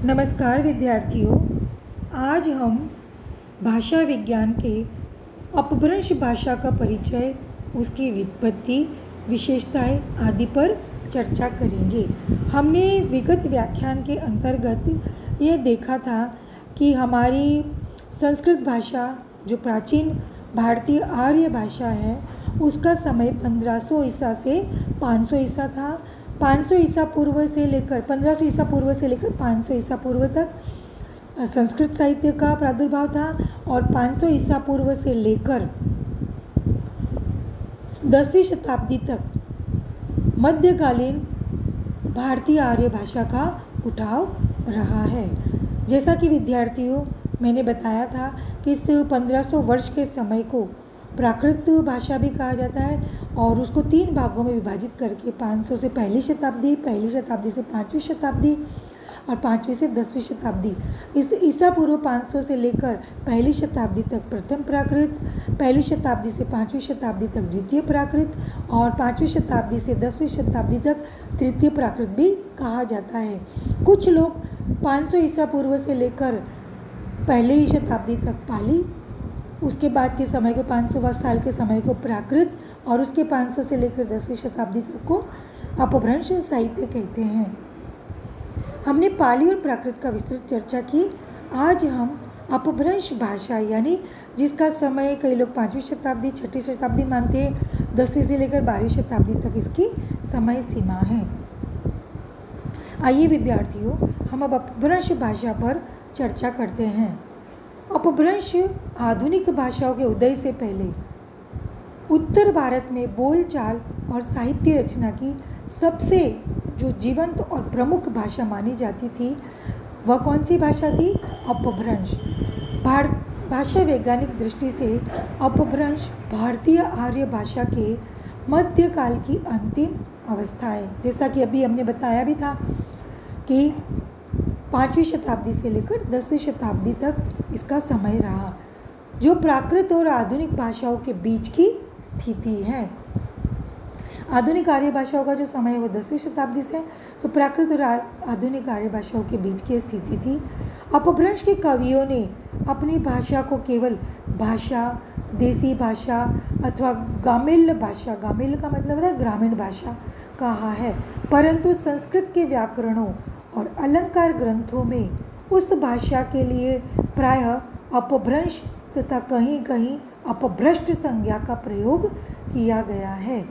नमस्कार विद्यार्थियों, आज हम भाषा विज्ञान के अपभ्रंश भाषा का परिचय, उसकी व्युत्पत्ति, विशेषताएं आदि पर चर्चा करेंगे। हमने विगत व्याख्यान के अंतर्गत ये देखा था कि हमारी संस्कृत भाषा जो प्राचीन भारतीय आर्य भाषा है उसका समय 1500 ईसा से 500 ईसा था। 500 ईसा पूर्व से लेकर 1500 ईसा पूर्व से लेकर 500 ईसा पूर्व तक संस्कृत साहित्य का प्रादुर्भाव था और 500 ईसा पूर्व से लेकर 10वीं शताब्दी तक मध्यकालीन भारतीय आर्य भाषा का उठाव रहा है। जैसा कि विद्यार्थियों मैंने बताया था कि इस 1500 वर्ष के समय को प्राकृत भाषा भी कहा जाता है और उसको 3 भागों में विभाजित करके 500 से पहली शताब्दी से 5वीं शताब्दी और 5वीं से 10वीं शताब्दी, इस ईसा पूर्व 500 से लेकर पहली शताब्दी तक प्रथम प्राकृत, पहली शताब्दी से 5वीं शताब्दी तक द्वितीय प्राकृत और 5वीं शताब्दी से 10वीं शताब्दी तक तृतीय प्राकृत भी कहा जाता है। कुछ लोग 500 ईसा पूर्व से लेकर पहली शताब्दी तक पाली, उसके बाद के समय को 500 साल के समय को प्राकृत और उसके 500 से लेकर 10वीं शताब्दी तक को अपभ्रंश साहित्य कहते हैं। हमने पाली और प्राकृत का विस्तृत चर्चा की। आज हम अपभ्रंश भाषा यानी जिसका समय कई लोग 5वीं शताब्दी 6वीं शताब्दी मानते हैं, 10वीं से लेकर 12वीं शताब्दी तक इसकी समय सीमा है। आइए विद्यार्थियों, हम अब अपभ्रंश भाषा पर चर्चा करते हैं। अपभ्रंश आधुनिक भाषाओं के उदय से पहले उत्तर भारत में बोलचाल और साहित्य रचना की सबसे जो जीवंत और प्रमुख भाषा मानी जाती थी वह कौन सी भाषा थी? अपभ्रंश। भाषा वैज्ञानिक दृष्टि से अपभ्रंश भारतीय आर्य भाषा के मध्यकाल की अंतिम अवस्था है। जैसा कि अभी हमने बताया भी था कि 5वीं शताब्दी से लेकर 10वीं शताब्दी तक इसका समय रहा, जो प्राकृत और आधुनिक भाषाओं के बीच की स्थिति है। आधुनिक आर्य भाषाओं का जो समय है वो 10वीं शताब्दी से, तो प्राकृत और आधुनिक आर्य भाषाओं के बीच की स्थिति थी। अपभ्रंश के कवियों ने अपनी भाषा को केवल भाषा, देसी भाषा अथवा गामिल भाषा, गामिल का मतलब है ग्रामीण भाषा, कहा है, परंतु संस्कृत के व्याकरणों और अलंकार ग्रंथों में उस भाषा के लिए प्रायः अपभ्रंश तथा कहीं कहीं अपभ्रष्ट संज्ञा का प्रयोग किया गया है।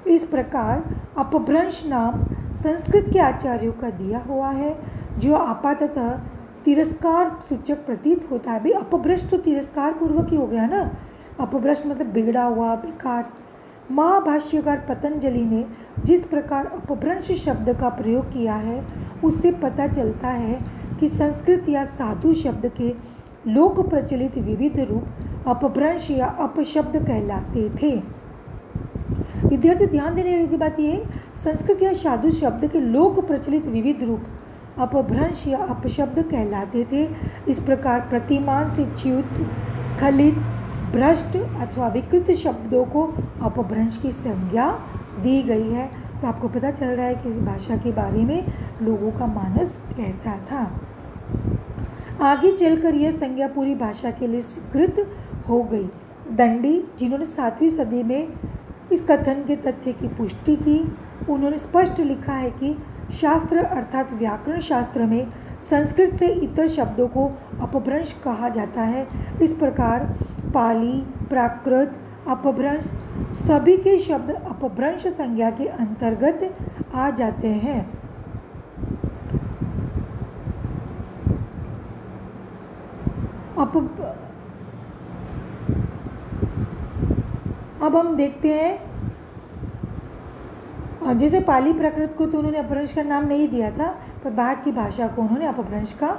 इस प्रकार अपभ्रंश नाम संस्कृत के आचार्यों का दिया हुआ है, जो आपाततः तिरस्कार सूचक प्रतीत होता है। भाई अपभ्रष्ट तो तिरस्कार पूर्वक ही हो गया ना, अपभ्रष्ट मतलब बिगड़ा हुआ, बेकार। महाभाष्यकार पतंजलि ने जिस प्रकार अपभ्रंश शब्द का प्रयोग किया है उससे पता चलता है कि संस्कृत या साधु शब्द के लोक प्रचलित विविध रूप अपभ्रंश या अपशब्द कहलाते थे। विद्यार्थी ध्यान देने योग्य बात यह है, संस्कृत या साधु शब्द के लोक प्रचलित विविध रूप अपभ्रंश या अपशब्द कहलाते थे। इस प्रकार प्रतिमान से च्युत, स्खलित, भ्रष्ट अथवा विकृत शब्दों को अपभ्रंश की संज्ञा दी गई है। तो आपको पता चल रहा है कि इस भाषा के बारे में लोगों का मानस कैसा था। आगे चलकर यह संज्ञा पूरी भाषा के लिए स्वीकृत हो गई। दंडी, जिन्होंने 7वीं सदी में इस कथन के तथ्य की पुष्टि की, उन्होंने स्पष्ट लिखा है कि शास्त्र अर्थात व्याकरण शास्त्र में संस्कृत से इतर शब्दों को अपभ्रंश कहा जाता है। इस प्रकार पाली, प्राकृत, अपभ्रंश सभी के शब्द अपभ्रंश संज्ञा के अंतर्गत आ जाते हैं। अब हम देखते हैं, जैसे पाली प्राकृत को तो उन्होंने अपभ्रंश का नाम नहीं दिया था, पर बाद की भाषा को उन्होंने अपभ्रंश का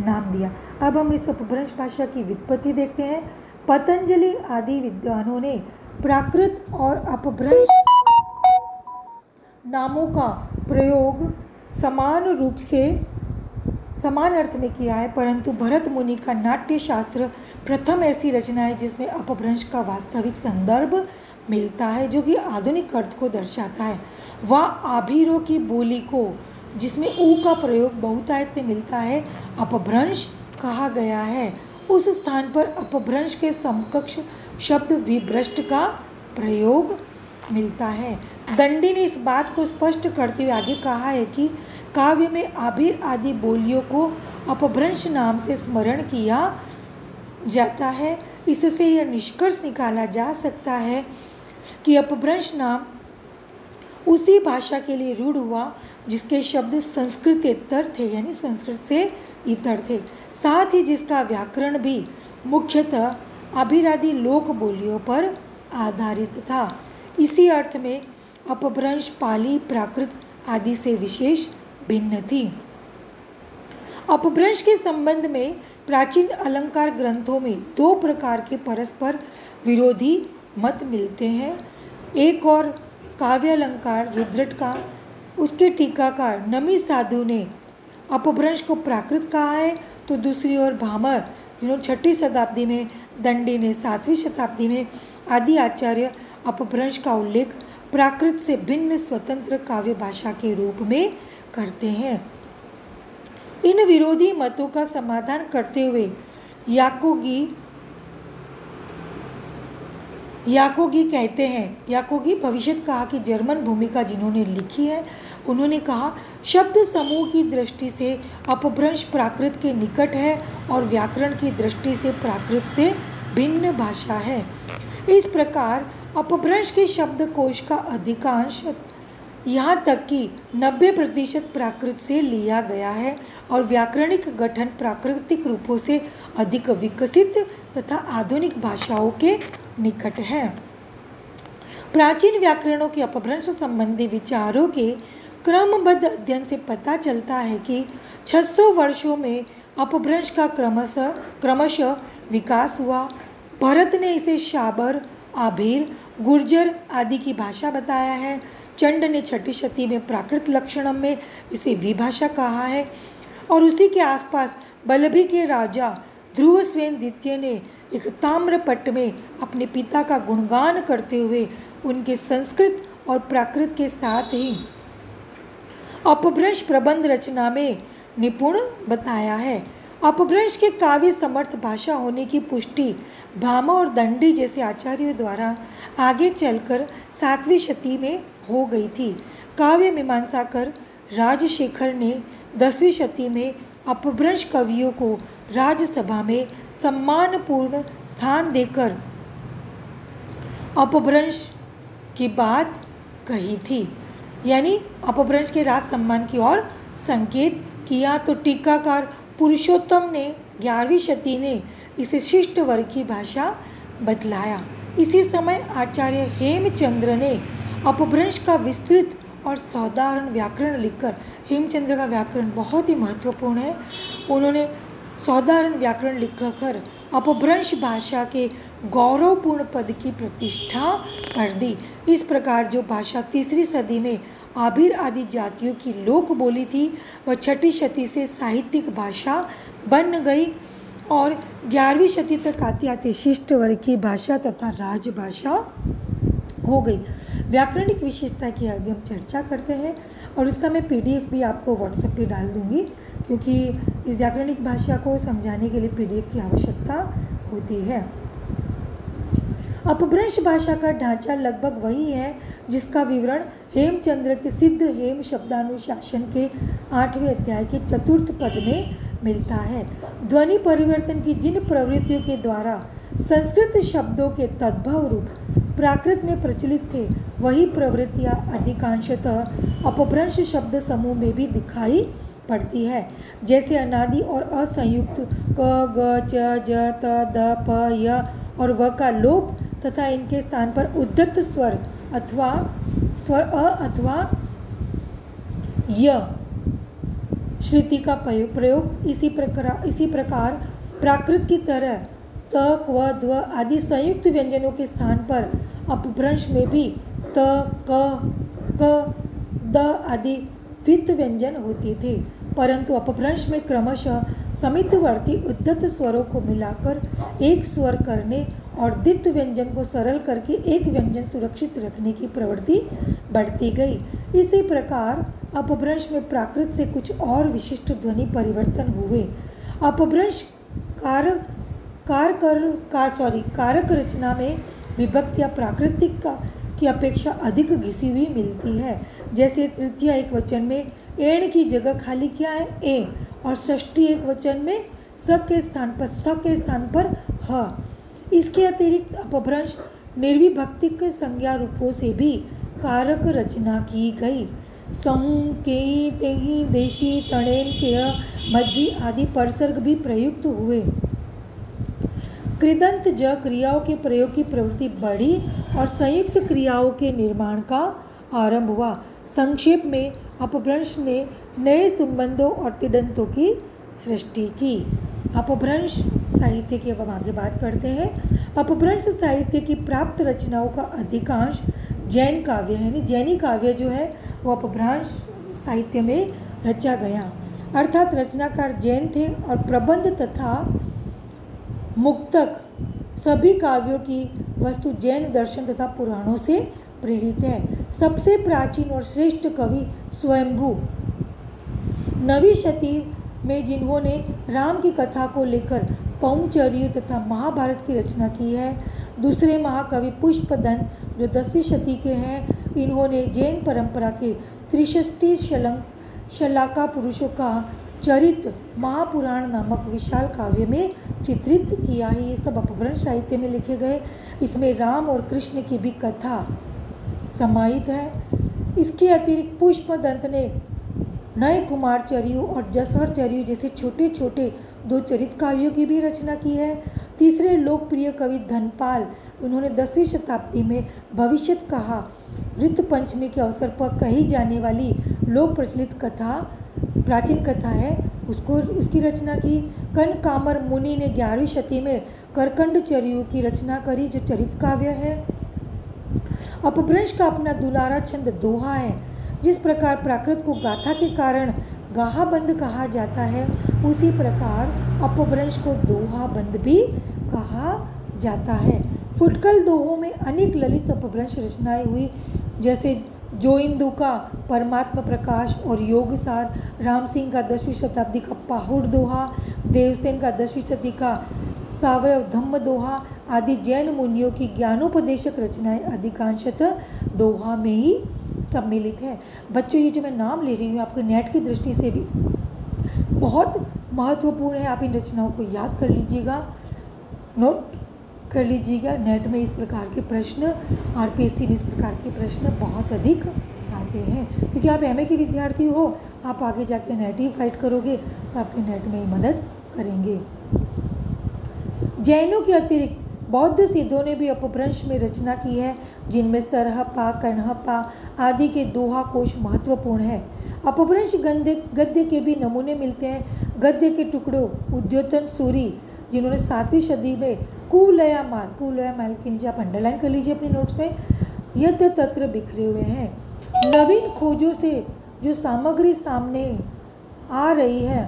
नाम दिया। अब हम इस अपभ्रंश भाषा की व्युत्पत्ति देखते हैं। पतंजलि आदि विद्वानों ने प्राकृत और अपभ्रंश नामों का प्रयोग समान रूप से समान अर्थ में किया है, परंतु भरत मुनि का नाट्य शास्त्र प्रथम ऐसी रचना है जिसमें अपभ्रंश का वास्तविक संदर्भ मिलता है, जो कि आधुनिक अर्थ को दर्शाता है। वह आभीरों की बोली को जिसमें ऊ का प्रयोग बहुतायत से मिलता है अपभ्रंश कहा गया है। उस स्थान पर अपभ्रंश के समकक्ष शब्द विभ्रष्ट का प्रयोग मिलता है। दंडी ने इस बात को स्पष्ट करते हुए आगे कहा है कि काव्य में आभिर आदि बोलियों को अपभ्रंश नाम से स्मरण किया जाता है। इससे यह निष्कर्ष निकाला जा सकता है कि अपभ्रंश नाम उसी भाषा के लिए रूढ़ हुआ जिसके शब्द संस्कृतेतर थे, यानी संस्कृत से इतर थे, साथ ही जिसका व्याकरण भी मुख्यतः आभिरादि लोक बोलियों पर आधारित था। इसी अर्थ में अपभ्रंश पाली, प्राकृत आदि से विशेष भिन्न थी। अपभ्रंश के संबंध में प्राचीन अलंकार ग्रंथों में दो प्रकार के परस्पर विरोधी मत मिलते हैं। एक और काव्य अलंकार रुद्रट का, उसके टीकाकार नमी साधु ने अपभ्रंश को प्राकृत कहा है, तो दूसरी ओर भामर, जिन्होंने 6वीं शताब्दी में, दंडी ने 7वीं शताब्दी में, आदि आचार्य अपभ्रंश का उल्लेख प्राकृत से भिन्न स्वतंत्र काव्य भाषा के रूप में करते हैं। इन विरोधी मतों का समाधान करते हुए याकोगी कहते हैं, याकोगी भविष्यत कहा कि जर्मन भूमिका जिन्होंने लिखी है, उन्होंने कहा शब्द समूह की दृष्टि से अपभ्रंश प्राकृत के निकट है और व्याकरण की दृष्टि से प्राकृत से भिन्न भाषा है। इस प्रकार अपभ्रंश के शब्दकोश का अधिकांश, यहाँ तक कि 90% प्राकृत से लिया गया है और व्याकरणिक गठन प्राकृतिक रूपों से अधिक विकसित तथा आधुनिक भाषाओं के निकट है। प्राचीन व्याकरणों के अपभ्रंश संबंधी विचारों के क्रमबद्ध अध्ययन से पता चलता है कि 600 वर्षों में अपभ्रंश का क्रमशः विकास हुआ। भरत ने इसे शाबर, आभीर, गुर्जर आदि की भाषा बताया है। चंड ने 6ठी शती में प्राकृत लक्षणम में इसे विभाषा कहा है और उसी के आसपास बल्लभी के राजा ध्रुवस्वेन द्वितीय ने एक ताम्रपट्ट में अपने पिता का गुणगान करते हुए उनके संस्कृत और प्राकृत के साथ ही अपभ्रंश प्रबंध रचना में निपुण बताया है। अपभ्रंश के काव्य समर्थ भाषा होने की पुष्टि भामा और दंडी जैसे आचार्यों द्वारा आगे चलकर 7वीं शती में हो गई थी। काव्य मीमांसाकार राजशेखर ने 10वीं शती में अपभ्रंश कवियों को राजसभा में सम्मानपूर्ण स्थान देकर अपभ्रंश की बात कही थी, यानी अपभ्रंश के राज सम्मान की ओर संकेत किया। तो टीकाकार पुरुषोत्तम ने 11वीं शती ने इसे शिष्ट वर्ग की भाषा बतलाया। इसी समय आचार्य हेमचंद्र ने अपभ्रंश का विस्तृत और साधारण व्याकरण लिखकर, हेमचंद्र का व्याकरण बहुत ही महत्वपूर्ण है, उन्होंने साधारण व्याकरण लिखकर अपभ्रंश भाषा के गौरवपूर्ण पद की प्रतिष्ठा कर दी। इस प्रकार जो भाषा 3री सदी में आभिर आदि जातियों की लोक बोली थी, वह 6ठी शती से साहित्यिक भाषा बन गई और 11वीं शती तक आते आते शिष्ट वर्ग की भाषा तथा राजभाषा हो गई। व्याकरणिक विशेषता की आगे हम चर्चा करते हैं और इसका मैं PDF भी आपको व्हाट्सएप पे डाल दूंगी, क्योंकि इस व्याकरणिक भाषा को समझाने के लिए PDF की आवश्यकता होती है। अपभ्रंश भाषा का ढांचा लगभग वही है जिसका विवरण हेमचंद्र के सिद्ध हेम शब्दानुशासन के 8वें अध्याय के 4th पद में मिलता है। ध्वनि परिवर्तन की जिन प्रवृत्तियों के द्वारा संस्कृत शब्दों के तद्भव रूप प्राकृत में प्रचलित थे, वही प्रवृत्तियां अधिकांशतः अपभ्रंश शब्द समूह में भी दिखाई पड़ती है, जैसे अनादि और असंयुक्त क, ग, च, ज, त, द, प, य और व का लोप तथा इनके स्थान पर उद्धत स्वर अथवा स्वर अ अथवा य श्रुति का प्रयोग। इसी प्रकार प्राकृत की तरह त, क्व, द्व आदि संयुक्त व्यंजनों के स्थान पर अपभ्रंश में भी त, क, द आदि द्वित्व व्यंजन होते थे, परंतु अपभ्रंश में क्रमशः समितवर्ती उद्धत स्वरों को मिलाकर एक स्वर करने और द्वित्व व्यंजन को सरल करके एक व्यंजन सुरक्षित रखने की प्रवृत्ति बढ़ती गई। इसी प्रकार अपभ्रंश में प्राकृत से कुछ और विशिष्ट ध्वनि परिवर्तन हुए। अपभ्रंश कारक रचना में विभक्ति या प्राकृतिक की अपेक्षा अधिक घिसी हुई मिलती है। जैसे तृतीय एक वचन में एण की जगह खाली क्या है, ए, और षष्ठी एक वचन में स के स्थान पर ह। इसके अतिरिक्त अपभ्रंश निर्विभक्तिक संज्ञा रूपों से भी कारक रचना की गई। सहु, केही, तेही, देशी, तणेन, केय, मज्जी आदि परसर्ग भी प्रयुक्त हुए। कृदंत ज क्रियाओं के प्रयोग की प्रवृत्ति बढ़ी और संयुक्त क्रियाओं के निर्माण का आरंभ हुआ। संक्षेप में अपभ्रंश ने नए संबंधों और तिङंतों की सृष्टि की। अपभ्रंश साहित्य की अब हम आगे बात करते हैं। अपभ्रंश साहित्य की प्राप्त रचनाओं का अधिकांश जैन काव्य है, यानी जैनी काव्य जो है वो अपभ्रंश साहित्य में रचा गया। अर्थात रचनाकार जैन थे और प्रबंध तथा मुक्तक सभी काव्यों की वस्तु जैन दर्शन तथा पुराणों से प्रेरित है। सबसे प्राचीन और श्रेष्ठ कवि स्वयंभू 9वीं शती में जिन्होंने राम की कथा को लेकर पौंचर्यु तथा महाभारत की रचना की है। दूसरे महाकवि पुष्पदंत जो 10वीं शती के हैं, इन्होंने जैन परंपरा के 63 शलाका पुरुषों का चरित महापुराण नामक विशाल काव्य में चित्रित किया है। ये सब अपभ्रंश साहित्य में लिखे गए। इसमें राम और कृष्ण की भी कथा समाहित है। इसके अतिरिक्त पुष्पदंत ने नए कुमारचर्यु और जसहरचर्यु जैसे छोटे छोटे 2 चरित काव्यों की भी रचना की है। तीसरे लोकप्रिय कवि धनपाल, उन्होंने 10वीं शताब्दी में भविष्यत कहा ऋतु पंचमी के अवसर पर कही जाने वाली लोक प्रचलित कथा, प्राचीन कथा है, उसकी रचना की। कनकामर मुनि ने 11वीं शती में करकंडचर्यु की रचना करी जो चरित काव्य है। अपभ्रंश का अपना दुलारा छंद दोहा है। जिस प्रकार प्राकृत को गाथा के कारण गाहाबंद कहा जाता है, उसी प्रकार अपभ्रंश को दोहाबंद भी कहा जाता है। फुटकल दोहों में अनेक ललित अपभ्रंश रचनाएं हुई, जैसे जोइंदू का परमात्मा प्रकाश और योगसार, राम सिंह का 10वीं शताब्दी का पाहुड़ दोहा, देवसेन का 10वीं शती का सावयव धम्म दोहा आदि जैन मुनियों की ज्ञानोपदेशक रचनाएं अधिकांशतः दोहा में ही सम्मिलित है। बच्चों, ये जो मैं नाम ले रही हूँ आपके नेट की दृष्टि से भी बहुत महत्वपूर्ण है। आप इन रचनाओं को याद कर लीजिएगा, नोट कर लीजिएगा। नेट में इस प्रकार के प्रश्न, आरपीएससी में इस प्रकार के प्रश्न बहुत अधिक आते हैं, क्योंकि आप एमए के विद्यार्थी हो, आप आगे जाके नेट ही फाइट करोगे तो आपके नेट में ही मदद करेंगे। जैनों के अतिरिक्त बौद्ध सिद्धों ने भी अपभ्रंश में रचना की है, जिनमें सरहपा, कण्हपा आदि के दोहा कोश महत्वपूर्ण है। अपभ्रंश गद्य के भी नमूने मिलते हैं। गद्य के टुकड़ों उद्योतन सूरी, जिन्होंने 7वीं सदी में कुलयामाल के नीचे आप अंडरलाइन कर लीजिए अपने नोट्स में, यत्र तत्र बिखरे हुए हैं। नवीन खोजों से जो सामग्री सामने आ रही है,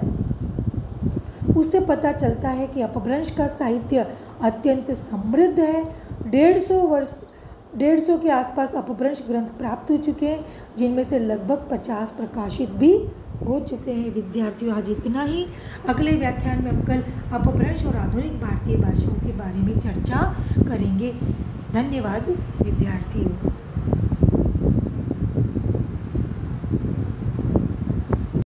उससे पता चलता है कि अपभ्रंश का साहित्य अत्यंत समृद्ध है। 150 के आसपास अपभ्रंश ग्रंथ प्राप्त हो चुके हैं, जिनमें से लगभग 50 प्रकाशित भी हो चुके हैं। विद्यार्थियों, आज इतना ही। अगले व्याख्यान में हम कल अपभ्रंश और आधुनिक भारतीय भाषाओं के बारे में चर्चा करेंगे। धन्यवाद विद्यार्थियों।